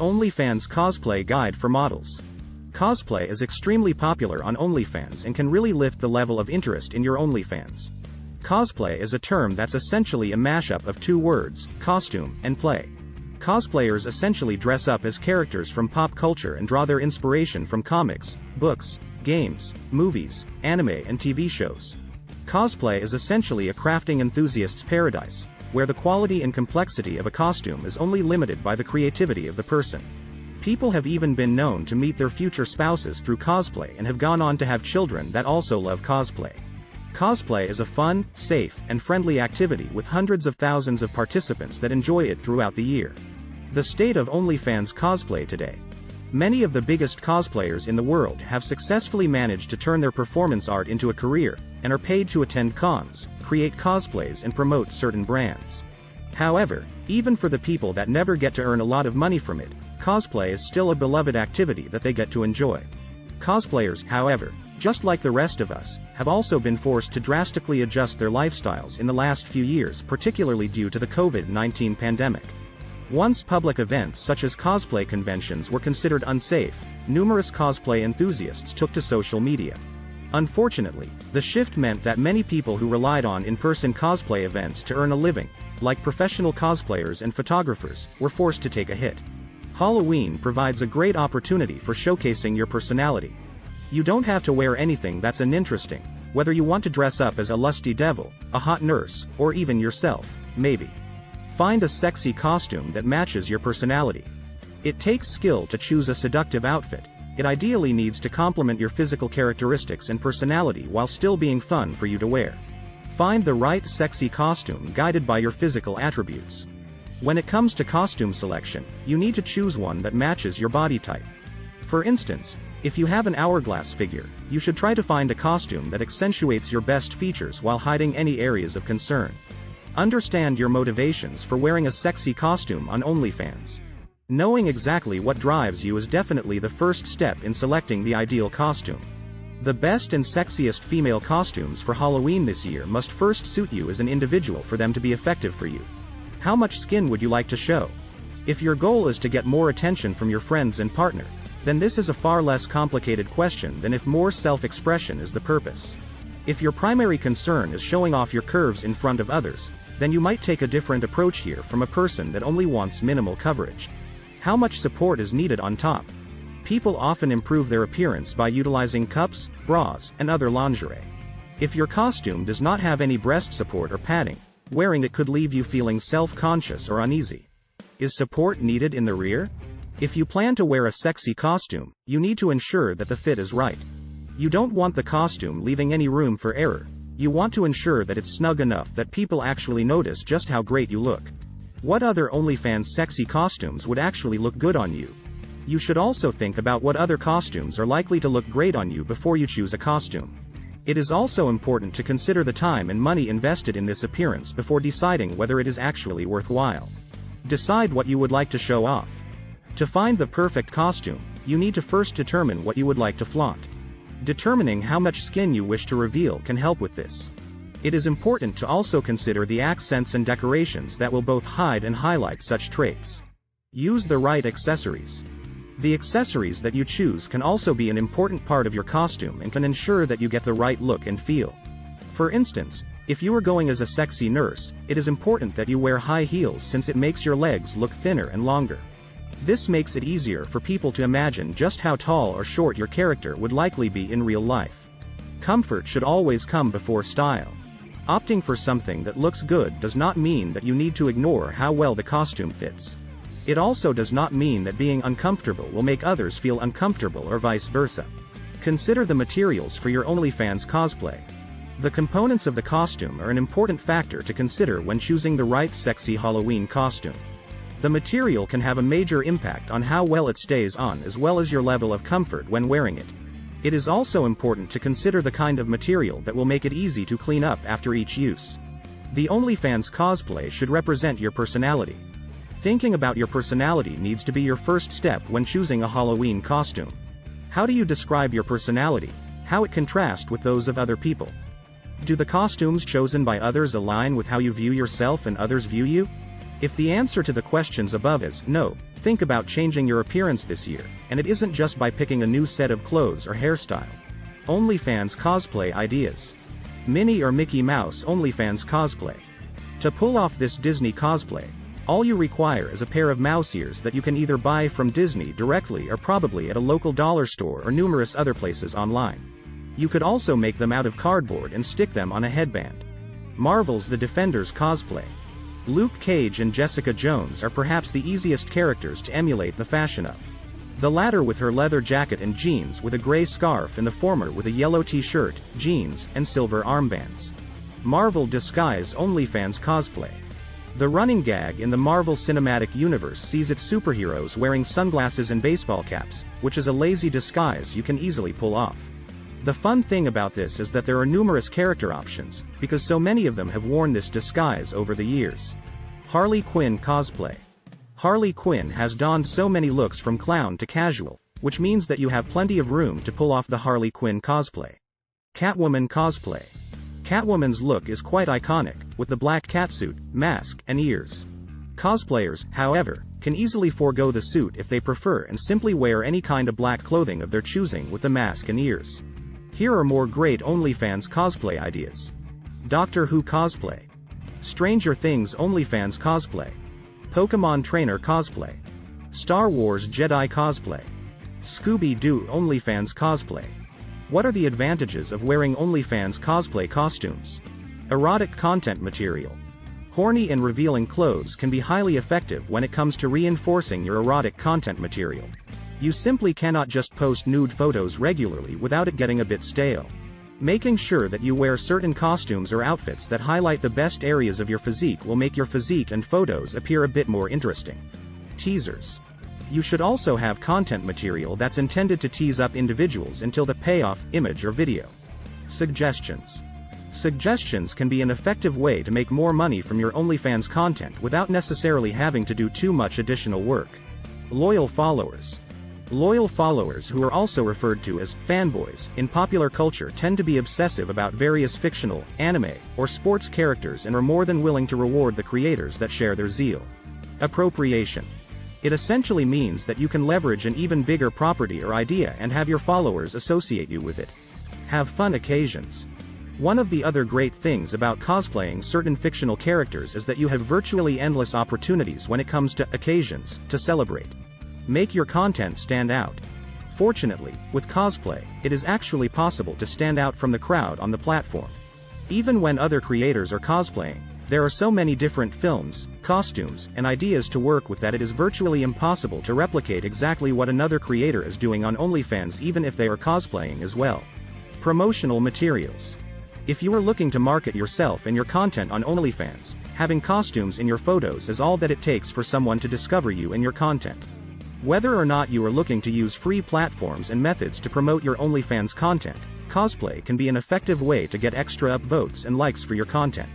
OnlyFans Cosplay Guide for Models. Cosplay is extremely popular on OnlyFans and can really lift the level of interest in your OnlyFans. Cosplay is a term that's essentially a mashup of two words, costume and play. Cosplayers essentially dress up as characters from pop culture and draw their inspiration from comics, books, games, movies, anime and TV shows. Cosplay is essentially a crafting enthusiast's paradise, where the quality and complexity of a costume is only limited by the creativity of the person. People have even been known to meet their future spouses through cosplay and have gone on to have children that also love cosplay. Cosplay is a fun, safe, and friendly activity with hundreds of thousands of participants that enjoy it throughout the year. The state of OnlyFans cosplay today. Many of the biggest cosplayers in the world have successfully managed to turn their performance art into a career, and are paid to attend cons, create cosplays and promote certain brands. However, even for the people that never get to earn a lot of money from it, cosplay is still a beloved activity that they get to enjoy. Cosplayers, however, just like the rest of us, have also been forced to drastically adjust their lifestyles in the last few years, particularly due to the COVID-19 pandemic. Once public events such as cosplay conventions were considered unsafe, numerous cosplay enthusiasts took to social media. Unfortunately, the shift meant that many people who relied on in-person cosplay events to earn a living, like professional cosplayers and photographers, were forced to take a hit. Halloween provides a great opportunity for showcasing your personality. You don't have to wear anything that's uninteresting, whether you want to dress up as a lusty devil, a hot nurse, or even yourself, maybe. Find a sexy costume that matches your personality. It takes skill to choose a seductive outfit. It ideally needs to complement your physical characteristics and personality while still being fun for you to wear. Find the right sexy costume guided by your physical attributes. When it comes to costume selection, you need to choose one that matches your body type. For instance, if you have an hourglass figure, you should try to find a costume that accentuates your best features while hiding any areas of concern. Understand your motivations for wearing a sexy costume on OnlyFans. Knowing exactly what drives you is definitely the first step in selecting the ideal costume. The best and sexiest female costumes for Halloween this year must first suit you as an individual for them to be effective for you. How much skin would you like to show? If your goal is to get more attention from your friends and partner, then this is a far less complicated question than if more self-expression is the purpose. If your primary concern is showing off your curves in front of others, then you might take a different approach here from a person that only wants minimal coverage. How much support is needed on top? People often improve their appearance by utilizing cups, bras, and other lingerie. If your costume does not have any breast support or padding, wearing it could leave you feeling self-conscious or uneasy. Is support needed in the rear? If you plan to wear a sexy costume, you need to ensure that the fit is right. You don't want the costume leaving any room for error. You want to ensure that it's snug enough that people actually notice just how great you look. What other OnlyFans sexy costumes would actually look good on you? You should also think about what other costumes are likely to look great on you before you choose a costume. It is also important to consider the time and money invested in this appearance before deciding whether it is actually worthwhile. Decide what you would like to show off. To find the perfect costume, you need to first determine what you would like to flaunt. Determining how much skin you wish to reveal can help with this. It is important to also consider the accents and decorations that will both hide and highlight such traits. Use the right accessories. The accessories that you choose can also be an important part of your costume and can ensure that you get the right look and feel. For instance, if you are going as a sexy nurse, it is important that you wear high heels since it makes your legs look thinner and longer. This makes it easier for people to imagine just how tall or short your character would likely be in real life. Comfort should always come before style. Opting for something that looks good does not mean that you need to ignore how well the costume fits. It also does not mean that being uncomfortable will make others feel uncomfortable or vice versa. Consider the materials for your OnlyFans cosplay. The components of the costume are an important factor to consider when choosing the right sexy Halloween costume. The material can have a major impact on how well it stays on as well as your level of comfort when wearing it. It is also important to consider the kind of material that will make it easy to clean up after each use. The OnlyFans cosplay should represent your personality. Thinking about your personality needs to be your first step when choosing a Halloween costume. How do you describe your personality? How it contrasts with those of other people? Do the costumes chosen by others align with how you view yourself and others view you? If the answer to the questions above is no, think about changing your appearance this year, and it isn't just by picking a new set of clothes or hairstyle. OnlyFans Cosplay Ideas. Minnie or Mickey Mouse OnlyFans Cosplay. To pull off this Disney cosplay, all you require is a pair of mouse ears that you can either buy from Disney directly or probably at a local dollar store or numerous other places online. You could also make them out of cardboard and stick them on a headband. Marvel's The Defenders cosplay. Luke Cage and Jessica Jones are perhaps the easiest characters to emulate the fashion of. The latter with her leather jacket and jeans with a gray scarf and the former with a yellow t-shirt, jeans, and silver armbands. Marvel Disguise OnlyFans Cosplay. The running gag in the Marvel Cinematic Universe sees its superheroes wearing sunglasses and baseball caps, which is a lazy disguise you can easily pull off. The fun thing about this is that there are numerous character options, because so many of them have worn this disguise over the years. Harley Quinn cosplay. Harley Quinn has donned so many looks from clown to casual, which means that you have plenty of room to pull off the Harley Quinn cosplay. Catwoman cosplay. Catwoman's look is quite iconic, with the black catsuit, mask, and ears. Cosplayers, however, can easily forego the suit if they prefer and simply wear any kind of black clothing of their choosing with the mask and ears. Here are more great OnlyFans cosplay ideas. Doctor Who cosplay. Stranger Things OnlyFans cosplay. Pokemon Trainer cosplay. Star Wars Jedi cosplay. Scooby-Doo OnlyFans cosplay. What are the advantages of wearing OnlyFans cosplay costumes? Erotic content material. Horny and revealing clothes can be highly effective when it comes to reinforcing your erotic content material. You simply cannot just post nude photos regularly without it getting a bit stale. Making sure that you wear certain costumes or outfits that highlight the best areas of your physique will make your physique and photos appear a bit more interesting. Teasers. You should also have content material that's intended to tease up individuals until the payoff image or video. Suggestions. Suggestions can be an effective way to make more money from your OnlyFans content without necessarily having to do too much additional work. Loyal followers. Loyal followers, who are also referred to as fanboys in popular culture, tend to be obsessive about various fictional, anime, or sports characters and are more than willing to reward the creators that share their zeal. Appropriation. It essentially means that you can leverage an even bigger property or idea and have your followers associate you with it. Have fun occasions. One of the other great things about cosplaying certain fictional characters is that you have virtually endless opportunities when it comes to occasions to celebrate. Make your content stand out. Fortunately, with cosplay, it is actually possible to stand out from the crowd on the platform. Even when other creators are cosplaying, there are so many different films, costumes, and ideas to work with that it is virtually impossible to replicate exactly what another creator is doing on OnlyFans, even if they are cosplaying as well. Promotional materials. If you are looking to market yourself and your content on OnlyFans, having costumes in your photos is all that it takes for someone to discover you and your content. Whether or not you are looking to use free platforms and methods to promote your OnlyFans content, cosplay can be an effective way to get extra upvotes and likes for your content.